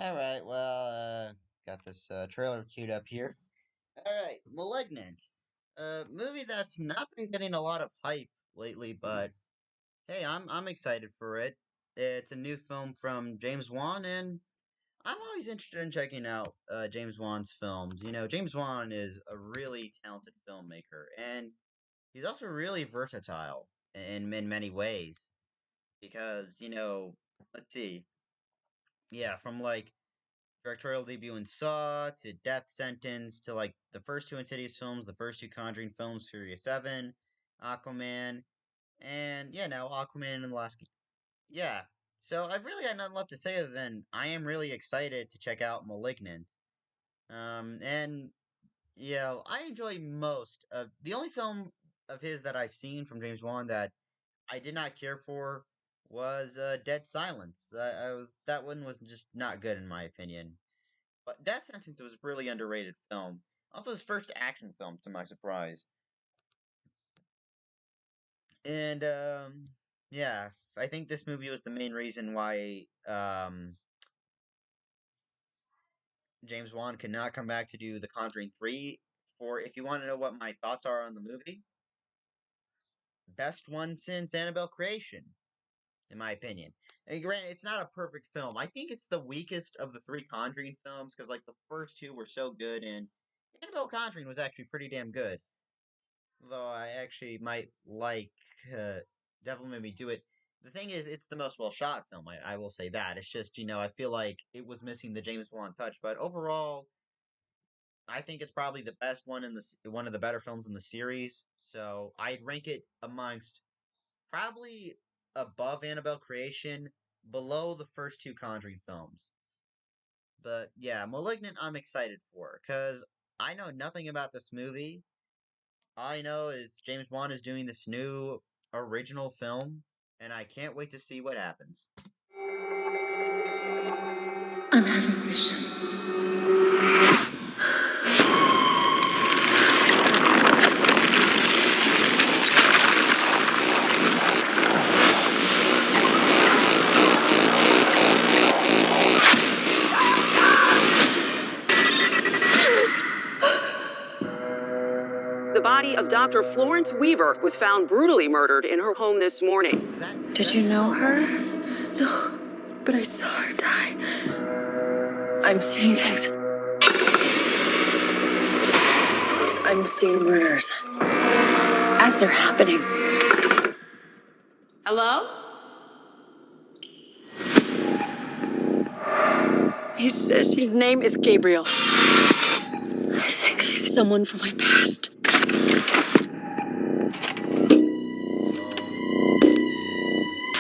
All right, got this trailer queued up here. All right, *Malignant*, a movie that's not been getting a lot of hype lately, but hey, I'm excited for it. It's a new film from James Wan, and I'm always interested in checking out James Wan's films. You know, James Wan is a really talented filmmaker, and he's also really versatile in many ways. Because let's see, yeah, from like directorial debut in Saw to Death Sentence to like the first two Insidious films, the first two Conjuring films, Furious 7, Aquaman, and yeah, now Aquaman and the last. Yeah. So I've really got nothing left to say other than I am really excited to check out *Malignant*. And I enjoy most of the only film of his that I've seen from James Wan that I did not care for was *Dead Silence*. I was that one was just not good in my opinion. But Death Sentence was a really underrated film. Also, his first action film, to my surprise. And yeah, I think this movie was the main reason why James Wan could not come back to do The Conjuring 3. For if you want to know what my thoughts are on the movie, best one since Annabelle Creation, in my opinion. And granted, it's not a perfect film. I think it's the weakest of the three Conjuring films because like the first two were so good, and Annabelle Conjuring was actually pretty damn good. Though I actually might like Devil Made Me Do It. The thing is, it's the most well shot film. I will say that. It's just I feel like it was missing the James Wan touch. But overall, I think it's probably the best one one of the better films in the series. So I'd rank it amongst probably above Annabelle Creation, below the first two Conjuring films. But yeah, *Malignant* I'm excited for because I know nothing about this movie. All I know is James Wan is doing this new original film, and I can't wait to see what happens. I'm having visions. The body of Dr. Florence Weaver was found brutally murdered in her home this morning. Did you know her? No, but I saw her die. I'm seeing things. I'm seeing murders as they're happening. Hello? He says his name is Gabriel. I think he's someone from my past.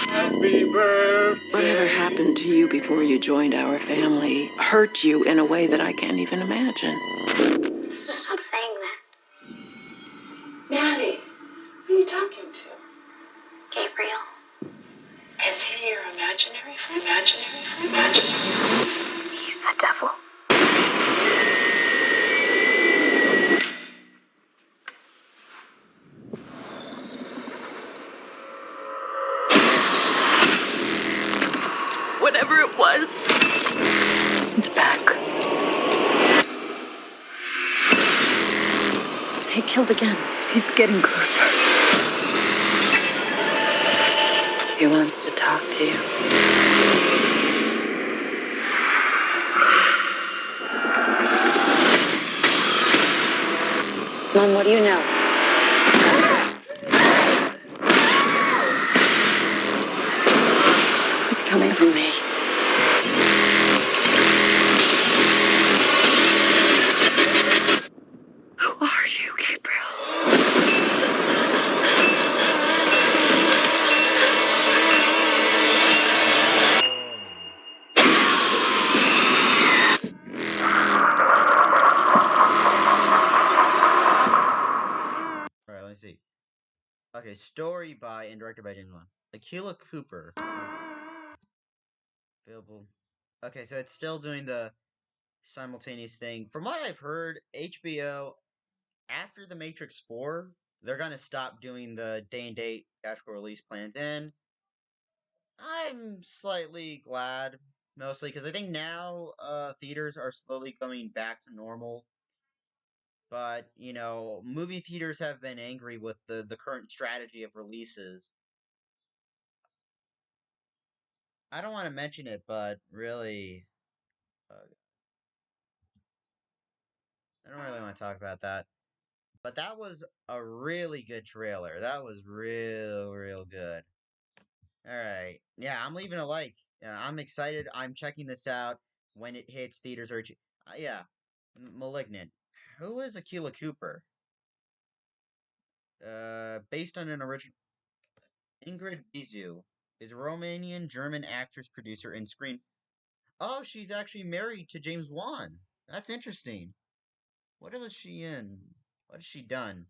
Happy birthday. Whatever happened to you before you joined our family hurt you in a way that I can't even imagine. Stop saying that. Maddie, who are you talking to? Gabriel. Is he your imaginary friend? Imaginary? He's the devil. Whatever it was, it's back. He killed again. He's getting closer. He wants to talk to you. Mom, what do you know? He's coming for me. Who are you, Gabriel? All right, let me see. Okay, story by and directed by James Wan. Akilah Cooper. Available. Okay, so it's still doing the simultaneous thing. From what I've heard, HBO after The Matrix 4, they're gonna stop doing the day and date theatrical release plan. And I'm slightly glad mostly because I think now theaters are slowly going back to normal. But movie theaters have been angry with the current strategy of releases. I don't want to mention it, but really, I don't really want to talk about that. But that was a really good trailer. That was real good. All right. Yeah, I'm leaving a like. I'm excited. I'm checking this out when it hits theaters or yeah, Malignant. Who is Akila Cooper? Based on an original. Ingrid Bizu is a Romanian German actress, producer, and screen. Oh, she's actually married to James Wan. That's interesting. What was she in? What has she done?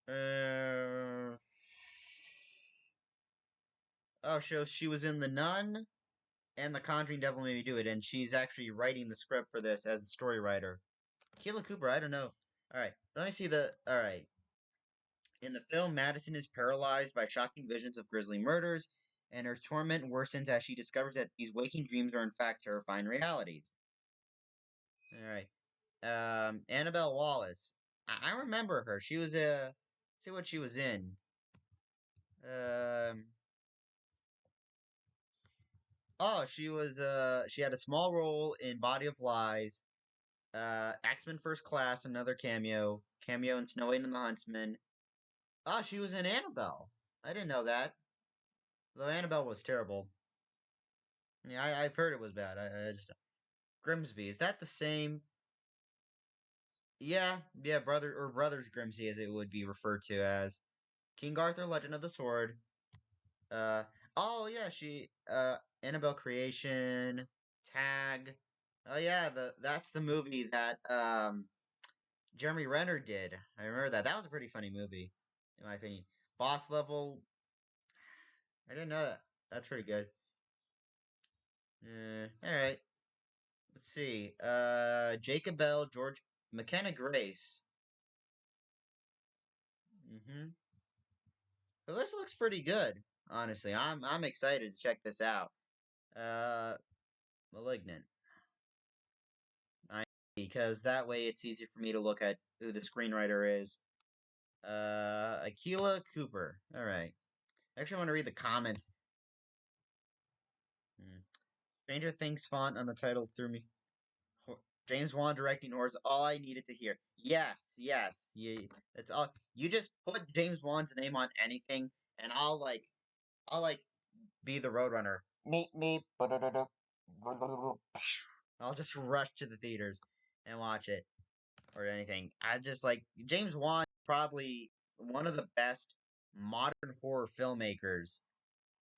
Uh. Oh, so she was in The Nun and The Conjuring Devil Made Me Do It, and she's actually writing the script for this as the story writer. Keela Cooper, I don't know. All right, let me see the. All right. In the film, Madison is paralyzed by shocking visions of grisly murders, and her torment worsens as she discovers that these waking dreams are in fact terrifying realities. All right. Annabelle Wallace. I remember her. She was a. See what she was in. Um. Oh, she was. She had a small role in Body of Lies. Axeman First Class, another cameo. Cameo in Snow White and the Huntsman. Oh, she was in Annabelle. I didn't know that. Though Annabelle was terrible. Yeah, I've heard it was bad. I just Grimsby. Is that the same? Yeah, brother or brothers Grimsby, as it would be referred to as. King Arthur, Legend of the Sword. Uh, oh yeah, she Annabelle Creation, Tag. Oh yeah, that's the movie that Jeremy Renner did. I remember that. That was a pretty funny movie, in my opinion. Boss Level. I didn't know that. That's pretty good. All right. Let's see. Jacob Bell, George McKenna Grace. Mm-hmm. Well, this looks pretty good. Honestly, I'm excited to check this out. Uh, Malignant. I because that way it's easier for me to look at who the screenwriter is. Akila Cooper. All right. I actually want to read the comments. Hmm. Stranger Things font on the title threw me. James Wan directing horrors, all I needed to hear. Yes. That's all. You just put James Wan's name on anything, and I'll be the Roadrunner. Meep meep. I'll just rush to the theaters and watch it or anything. I just like James Wan, probably one of the best modern horror filmmakers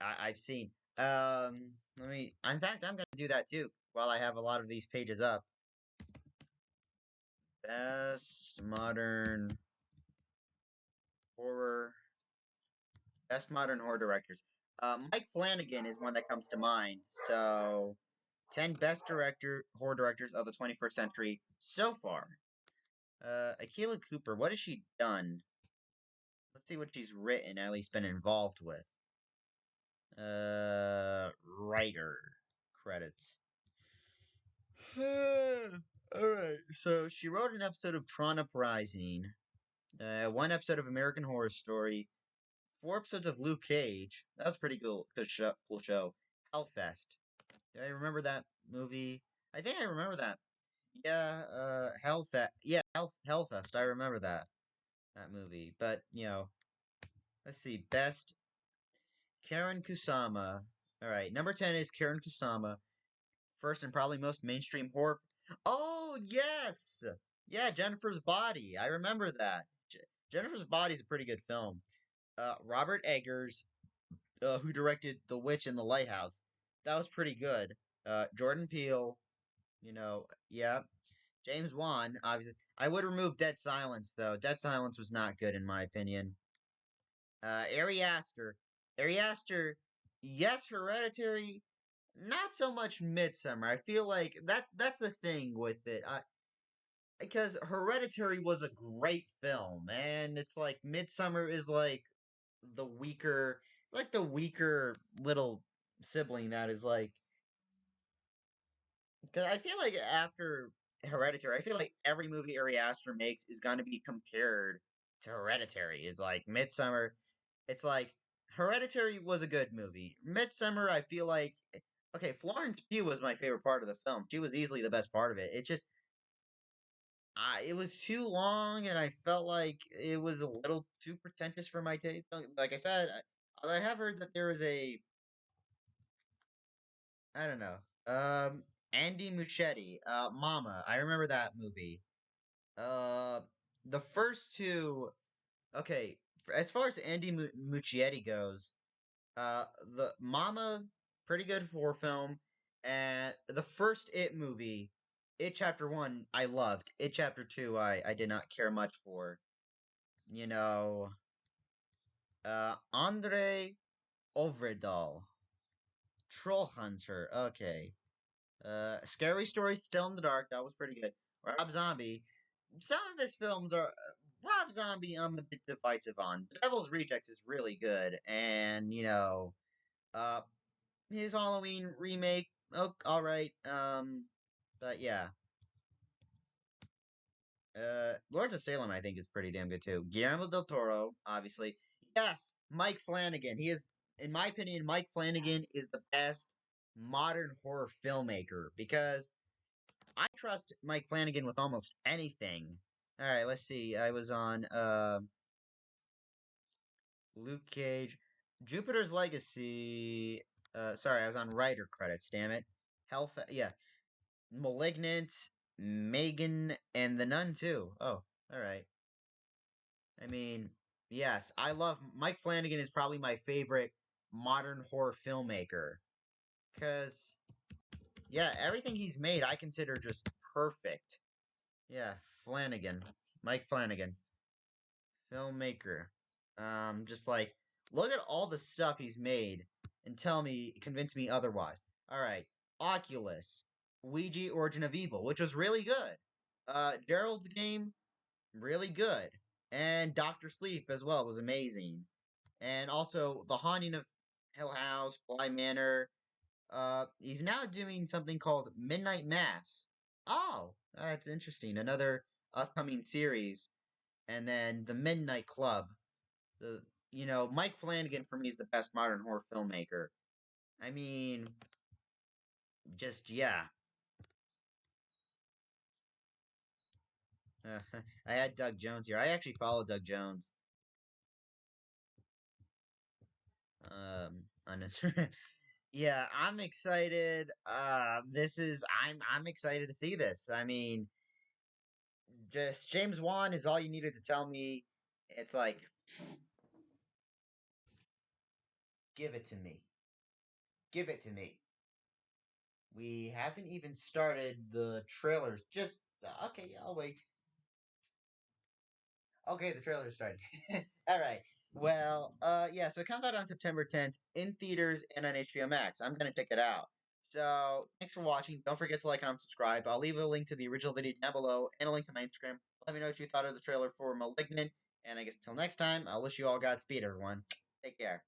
I've seen. Let me. In fact, I'm gonna do that too while I have a lot of these pages up. Best modern horror. Best modern horror directors. Mike Flanagan is one that comes to mind. So, 10 best horror directors of the 21st century so far. Akila Cooper, what has she done? Let's see what she's written, at least been involved with. Writer credits. Alright, so she wrote an episode of Tron Uprising, one episode of American Horror Story, 4 episodes of Luke Cage. That was pretty cool show. Hellfest. Do I remember that movie? I think I remember that. Yeah, Hellfest. Yeah, Hellfest. I remember that movie. But let's see. Best Karen Kusama. All right, number 10 is Karen Kusama. First and probably most mainstream horror. Oh yes, yeah, Jennifer's Body. I remember that. Jennifer's Body is a pretty good film. Robert Eggers, who directed The Witch and the Lighthouse. That was pretty good. Jordan Peele, yeah. James Wan, obviously. I would remove Dead Silence, though. Dead Silence was not good, in my opinion. Ari Aster. Ari Aster, yes, Hereditary, not so much Midsummer. I feel like that's the thing with it. Because Hereditary was a great film, and it's like Midsummer is like the weaker, it's like the weaker little sibling that is like Because I feel like after Hereditary, I feel like every movie Ari Aster makes is going to be compared to Hereditary. Is like Midsummer. It's like Hereditary was a good movie. Midsummer, I feel like okay. Florence Pugh was my favorite part of the film. She was easily the best part of it. It just it was too long, and I felt like it was a little too pretentious for my taste. Like I said, I have heard that there is a I don't know. Andy Muschietti, Mama. I remember that movie. Uh, the first two. Okay, as far as Andy Muschietti goes, uh, the Mama, pretty good horror film, and the first It movie, It Chapter One, I loved. It Chapter Two, I did not care much for. You know, Andre Ovredal, Troll Hunter. Okay. Scary Story, Still in the Dark. That was pretty good. Rob Zombie. Some of his films are Rob Zombie. I'm a bit divisive on. The Devil's Rejects is really good, and uh, his Halloween remake. Oh, all right. But yeah. Lords of Salem, I think, is pretty damn good too. Guillermo del Toro, obviously. Yes, Mike Flanagan. He is, in my opinion, Mike Flanagan is the best modern horror filmmaker because I trust Mike Flanagan with almost anything. All right, let's see. I was on Luke Cage, Jupiter's Legacy. Sorry, I was on writer credits. Damn it. Health. Yeah, Malignant, Megan, and The Nun too. Oh, all right. I mean, yes, I love Mike Flanagan is probably my favorite modern horror filmmaker because yeah, everything he's made I consider just perfect. Yeah, Flanagan, Mike Flanagan, filmmaker. Just like look at all the stuff he's made and convince me otherwise. All right, Oculus, Ouija: Origin of Evil, which was really good. Gerald's Game, really good, and Doctor Sleep as well was amazing. And also The Haunting of Hill House, Bly Manor. He's now doing something called Midnight Mass. Oh, that's interesting. Another upcoming series, and then The Midnight Club. The Mike Flanagan for me is the best modern horror filmmaker. I mean, just yeah. I had Doug Jones here. I actually follow Doug Jones. On his yeah, I'm excited. I'm excited to see this. I mean, just James Wan is all you needed to tell me. It's like, give it to me. Give it to me. We haven't even started the trailers. Just okay, I'll wait. Okay, the trailer's starting. All right. Well, yeah. So it comes out on September 10th in theaters and on HBO Max. I'm gonna check it out. So thanks for watching. Don't forget to like, comment, subscribe. I'll leave a link to the original video down below and a link to my Instagram. Let me know what you thought of the trailer for *Malignant*. And I guess until next time, I wish you all Godspeed, everyone. Take care.